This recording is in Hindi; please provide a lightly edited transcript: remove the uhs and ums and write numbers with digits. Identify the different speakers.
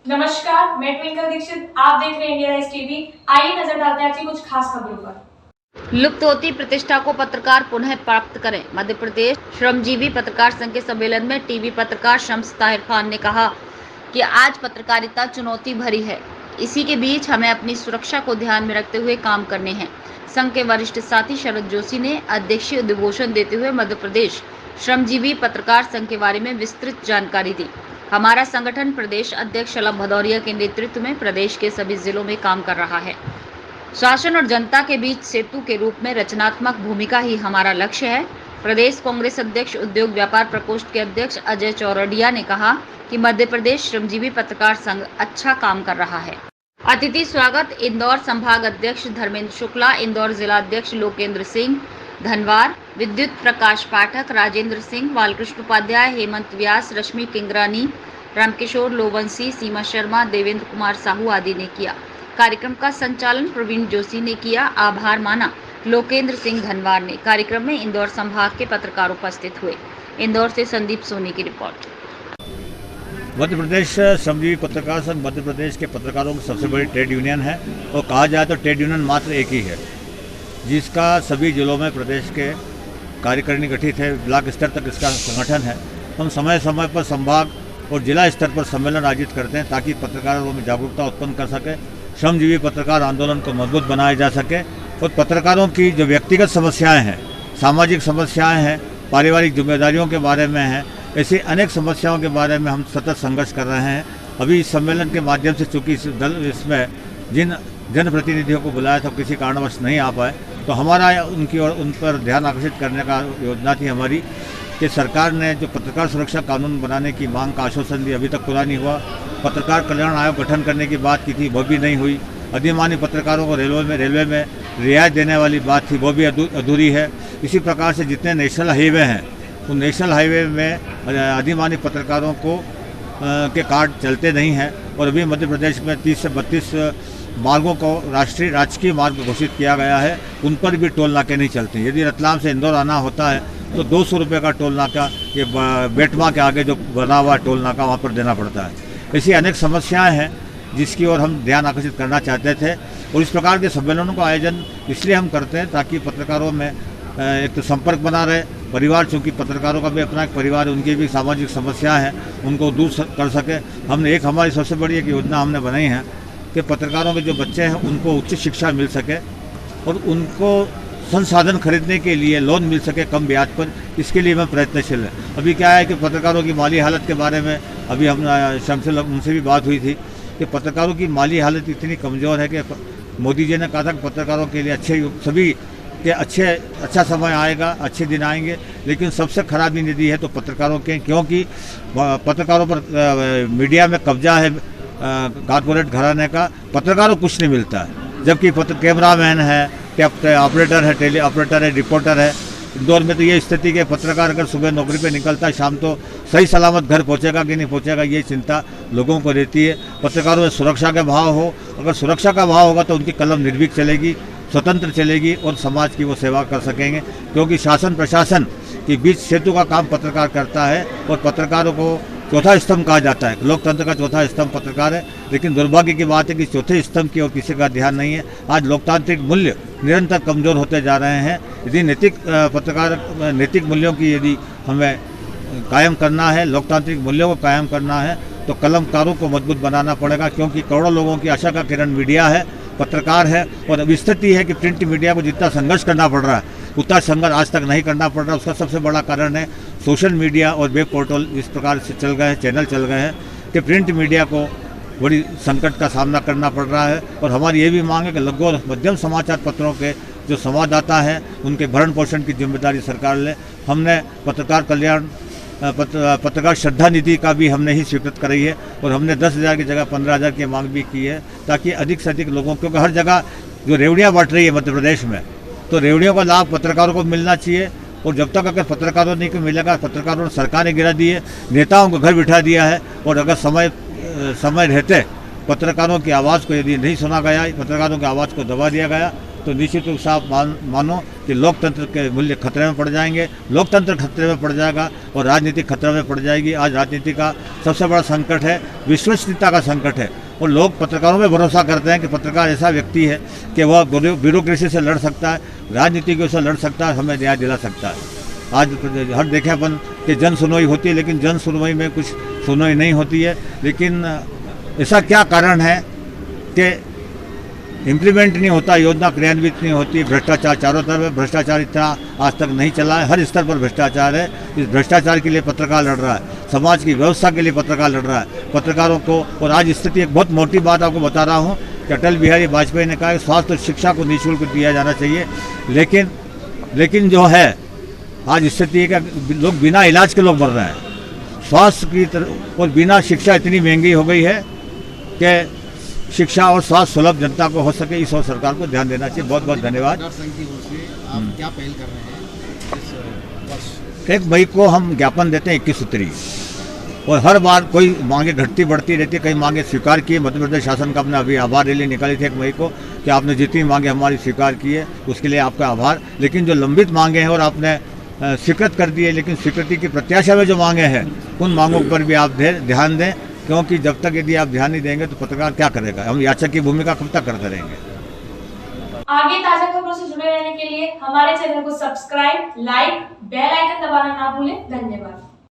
Speaker 1: नमस्कार, मैं ट्विंकल दीक्षित। आप देख रहे हैं इंडिया राइज टीवी। आइए नजर डालते हैं आज की कुछ खास खबरों पर।
Speaker 2: लुप्त होती प्रतिष्ठा को पत्रकार पुनः प्राप्त करें। मध्य प्रदेश श्रमजीवी पत्रकार संघ के सम्मेलन में टीवी पत्रकार शम्स ताहिर खान ने कहा कि आज पत्रकारिता चुनौती भरी है। इसी के बीच हमें अपनी सुरक्षा को ध्यान में रखते हुए काम करने हैं। संघ के वरिष्ठ साथी शरद जोशी ने अध्यक्षीय उद्घोषण देते हुए मध्य प्रदेश श्रमजीवी पत्रकार संघ के बारे में विस्तृत जानकारी दी। हमारा संगठन प्रदेश अध्यक्ष शलभ भदौरिया के नेतृत्व में प्रदेश के सभी जिलों में काम कर रहा है। शासन और जनता के बीच सेतु के रूप में रचनात्मक भूमिका ही हमारा लक्ष्य है। प्रदेश कांग्रेस अध्यक्ष उद्योग व्यापार प्रकोष्ठ के अध्यक्ष अजय चौरडिया ने कहा कि मध्य प्रदेश श्रमजीवी पत्रकार संघ अच्छा काम कर रहा है। अतिथि स्वागत इंदौर संभाग अध्यक्ष धर्मेंद्र शुक्ला, इंदौर जिला अध्यक्ष लोकेंद्र सिंह धनवार, विद्युत प्रकाश पाठक, राजेंद्र सिंह, बालकृष्ण उपाध्याय, हेमंत व्यास, रश्मि किंगरानी, रामकिशोर लोवंशी, सीमा शर्मा, देवेंद्र कुमार साहू आदि ने किया। कार्यक्रम का संचालन प्रवीण जोशी ने किया। आभार माना लोकेंद्र सिंह धनवार ने। कार्यक्रम में इंदौर संभाग के पत्रकार उपस्थित हुए। इंदौर से संदीप सोनी की रिपोर्ट।
Speaker 3: मध्य प्रदेश श्रमजीवी पत्रकार संघ मध्य प्रदेश के पत्रकारों की सबसे बड़ी ट्रेड यूनियन है और कहा जाए तो ट्रेड यूनियन मात्र एक ही है, जिसका सभी जिलों में प्रदेश के कार्यकारिणी गठित है। ब्लॉक स्तर तक इसका संगठन है। हम समय समय पर संभाग और जिला स्तर पर सम्मेलन आयोजित करते हैं ताकि पत्रकारों में जागरूकता उत्पन्न कर सके, श्रमजीवी पत्रकार आंदोलन को मजबूत बनाया जा सके और पत्रकारों की जो व्यक्तिगत समस्याएं हैं, सामाजिक समस्याएं हैं, पारिवारिक जिम्मेदारियों के बारे में हैं, ऐसी अनेक समस्याओं के बारे में हम सतत संघर्ष कर रहे हैं। अभी इस सम्मेलन के माध्यम से चूँकि इसमें जिन जनप्रतिनिधियों को बुलाया था किसी कारणवश नहीं आ पाए, तो हमारा उन पर ध्यान आकर्षित करने का योजना थी हमारी कि सरकार ने जो पत्रकार सुरक्षा कानून बनाने की मांग का आश्वासन दिया, अभी तक पूरा नहीं हुआ। पत्रकार कल्याण आयोग गठन करने की बात की थी, वो भी नहीं हुई। अधिमानी पत्रकारों को रेलवे में रियायत देने वाली बात थी, वो भी अधूरी है। इसी प्रकार से जितने नेशनल हाईवे हैं उन नेशनल हाईवे में अधिमानी पत्रकारों को के कार्ड चलते नहीं हैं और अभी मध्य प्रदेश में 30 से 32 मार्गों को राजकीय मार्ग घोषित किया गया है, उन पर भी टोल नाके नहीं चलते। यदि रतलाम से इंदौर आना होता है तो 200 रुपये का टोल नाका ये बेटमा के आगे जो बना हुआ टोल नाका वहाँ पर देना पड़ता है। ऐसी अनेक समस्याएं हैं जिसकी ओर हम ध्यान आकर्षित करना चाहते थे और इस प्रकार के सम्मेलनों का आयोजन इसलिए हम करते हैं ताकि पत्रकारों में एक तो संपर्क बना रहे। परिवार, चूँकि पत्रकारों का भी अपना एक परिवार है, उनकी भी सामाजिक समस्याएं हैं, उनको दूर कर सके। हमारी सबसे बड़ी एक योजना हमने बनाई है कि पत्रकारों के जो बच्चे हैं उनको उच्च शिक्षा मिल सके और उनको संसाधन खरीदने के लिए लोन मिल सके कम ब्याज पर। इसके लिए मैं प्रयत्नशील है। अभी क्या है कि पत्रकारों की माली हालत के बारे में अभी हम उनसे भी बात हुई थी कि पत्रकारों की माली हालत इतनी कमज़ोर है कि मोदी जी ने कहा था कि पत्रकारों के लिए सभी के अच्छा समय आएगा, अच्छे दिन आएंगे, लेकिन सबसे खराब निधि है तो पत्रकारों के, क्योंकि पत्रकारों पर मीडिया में कब्जा है कॉर्पोरेट घराने का। पत्रकारों को कुछ नहीं मिलता है, जबकि कैमरामैन है, ऑपरेटर है, टेली ऑपरेटर है, रिपोर्टर है। इंदौर में तो ये स्थिति के पत्रकार अगर सुबह नौकरी पे निकलता है, शाम तो सही सलामत घर पहुंचेगा कि नहीं पहुंचेगा, ये चिंता लोगों को रहती है। पत्रकारों में सुरक्षा का भाव हो, अगर सुरक्षा का भाव होगा तो उनकी कलम निर्भीक चलेगी, स्वतंत्र चलेगी और समाज की वो सेवा कर सकेंगे, क्योंकि शासन प्रशासन के बीच सेतु का काम पत्रकार करता है और पत्रकारों को चौथा स्तंभ कहा जाता है। लोकतंत्र का चौथा स्तंभ पत्रकार है, लेकिन दुर्भाग्य की बात है कि चौथे स्तंभ की ओर किसी का ध्यान नहीं है। आज लोकतांत्रिक मूल्य निरंतर कमज़ोर होते जा रहे हैं। यदि नैतिक मूल्यों की यदि हमें कायम करना है, लोकतांत्रिक मूल्यों को कायम करना है, तो कलमकारों को मजबूत बनाना पड़ेगा, क्योंकि करोड़ों लोगों की आशा का किरण मीडिया है, पत्रकार है। और अब स्थिति है कि प्रिंट मीडिया को जितना संघर्ष करना पड़ रहा है उतना संघर्ष आज तक नहीं करना पड़ रहा। उसका सबसे बड़ा कारण है सोशल मीडिया और वेब पोर्टल इस प्रकार से चल गए हैं, चैनल चल गए हैं कि प्रिंट मीडिया को बड़ी संकट का सामना करना पड़ रहा है। और हमारी ये भी मांग है कि लघु और मध्यम समाचार पत्रों के जो संवाददाता हैं उनके भरण पोषण की जिम्मेदारी सरकार ले। हमने पत्रकार कल्याण पत्रकार श्रद्धा निधि का भी हमने ही स्वीकृत कराई है और हमने 10,000 की जगह 15,000 की मांग भी की है, ताकि अधिक से अधिक लोगों, क्योंकि हर जगह जो रेवड़ियाँ बढ़ रही है मध्य प्रदेश में, तो रेवड़ियों का लाभ पत्रकारों को मिलना चाहिए। और जब तक अगर पत्रकारों नहीं को मिलेगा, पत्रकारों ने सरकार ने गिरा दी है, नेताओं को घर बिठा दिया है, और अगर समय रहते पत्रकारों की आवाज़ को यदि नहीं सुना गया, पत्रकारों की आवाज़ को दबा दिया गया, तो निश्चित रूप से आप मानो कि लोकतंत्र के मूल्य खतरे में पड़ जाएंगे, लोकतंत्र खतरे में पड़ जाएगा और राजनीति खतरे में पड़ जाएगी। आज राजनीति का सबसे बड़ा संकट है, विश्वसनीयता का संकट है और लोग पत्रकारों में भरोसा करते हैं कि पत्रकार ऐसा व्यक्ति है कि वह ब्यूरोक्रेसी से लड़ सकता है, राजनीति की से लड़ सकता है, हमें न्याय दिला सकता है। आज हर देखे अपन कि जन सुनवाई होती है, लेकिन जन सुनवाई में कुछ सुनवाई नहीं होती है। लेकिन ऐसा क्या कारण है कि इम्प्लीमेंट नहीं होता, योजना क्रियान्वित नहीं होती, भ्रष्टाचार चारों तरफ है। भ्रष्टाचार इतना आज तक नहीं चला है, हर स्तर पर भ्रष्टाचार है। इस भ्रष्टाचार के लिए पत्रकार लड़ रहा है, समाज की व्यवस्था के लिए पत्रकार लड़ रहा है। पत्रकारों को और आज स्थिति एक बहुत मोटी बात आपको बता रहा हूँ कि अटल बिहारी वाजपेयी ने कहा कि स्वास्थ्य और शिक्षा को निःशुल्क दिया जाना चाहिए, लेकिन जो है आज स्थिति है कि लोग बिना इलाज के लोग मर रहे हैं। स्वास्थ्य की तरफ और बिना शिक्षा इतनी महंगी हो गई है कि शिक्षा और स्वास्थ्य सुलभ जनता को हो सके, इस और सरकार को ध्यान देना चाहिए। बहुत बहुत धन्यवाद।
Speaker 4: संघ की ओर से आप क्या पहल कर रहे हैं इस वर्ष?
Speaker 3: 1 मई को हम ज्ञापन देते हैं 21 सूत्री, और हर बार कोई मांगे घटती बढ़ती रहती है। कई मांगे स्वीकार की। मध्य प्रदेश शासन का अपने अभी आभार रैली निकाली थी 1 मई को कि आपने जितनी मांगे हमारी स्वीकार की है उसके लिए आपका आभार। लेकिन जो लंबित मांगे हैं और आपने स्वीकृत कर दी है, लेकिन स्वीकृति की प्रत्याशा में जो मांगे हैं उन मांगों पर भी आप ध्यान दें, क्योंकि जब तक यदि आप ध्यान नहीं देंगे तो पत्रकार क्या करेगा। हम याचक की भूमिका कब तक करते रहेंगे।
Speaker 1: आगे ताजा खबरों से जुड़े रहने के लिए हमारे चैनल को सब्सक्राइब, लाइक, बेल आइकन दबाना ना भूलें। धन्यवाद।